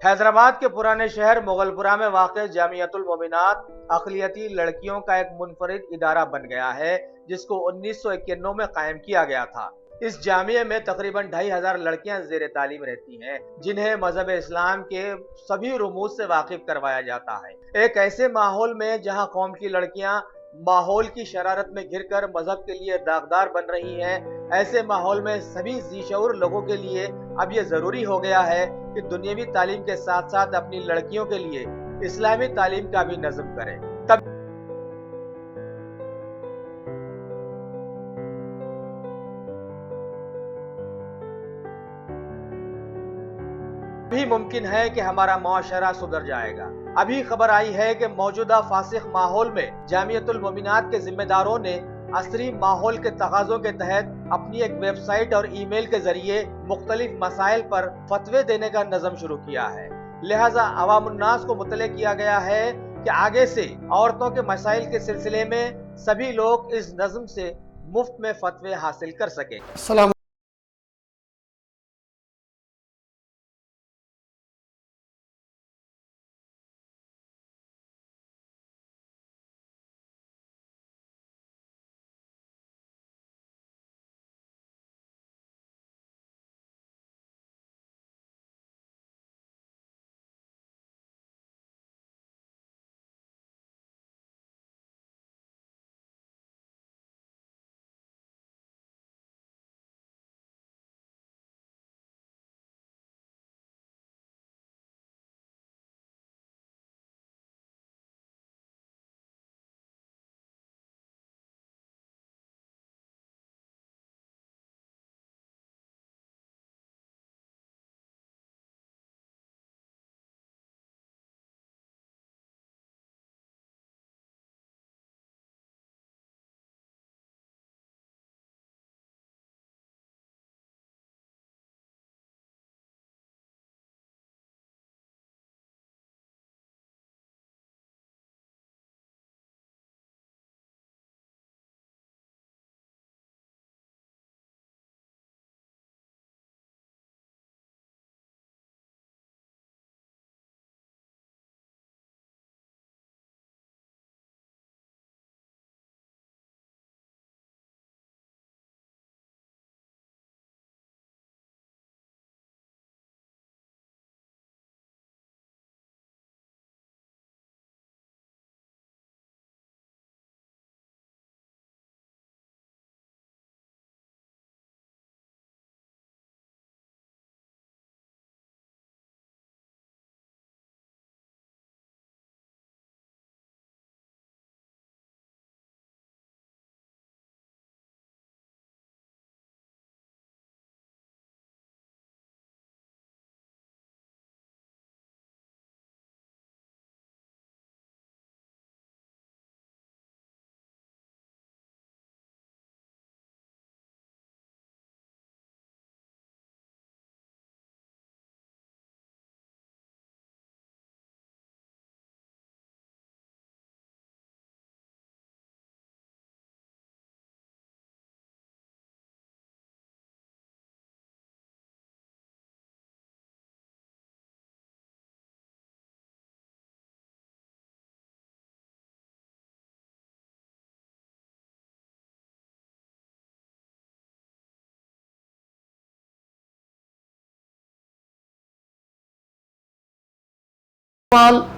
حیدرآباد کے پرانے شہر مغلپورہ میں واقع جامعۃ المومنات اقلیتی لڑکیوں کا ایک منفرد ادارہ بن گیا ہے، جس کو 1991 میں قائم کیا گیا تھا۔ اس جامعہ میں تقریباً 2500 لڑکیاں زیر تعلیم رہتی ہیں، جنہیں مذہب اسلام کے سبھی رموز سے واقف کروایا جاتا ہے۔ ایک ایسے ماحول میں جہاں قوم کی لڑکیاں ماحول کی شرارت میں گھر کر مذہب کے لیے داغدار بن رہی ہیں، ایسے ماحول میں سبھی ذی شعور لوگوں کے لیے اب یہ ضروری ہو گیا ہے کہ دنیاوی تعلیم کے ساتھ ساتھ اپنی لڑکیوں کے لیے اسلامی تعلیم کا بھی نظم کریں۔ تبھی ممکن ہے کہ ہمارا معاشرہ سدھر جائے گا۔ ابھی خبر آئی ہے کہ موجودہ فاسق ماحول میں جامعۃ المومنات کے ذمہ داروں نے عصری ماحول کے تقاضوں کے تحت اپنی ایک ویب سائٹ اور ای میل کے ذریعے مختلف مسائل پر فتوے دینے کا نظم شروع کیا ہے۔ لہٰذا عوام الناس کو مطلع کیا گیا ہے کہ آگے سے عورتوں کے مسائل کے سلسلے میں سبھی لوگ اس نظم سے مفت میں فتوے حاصل کر سکیں۔ السلام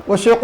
وشيخ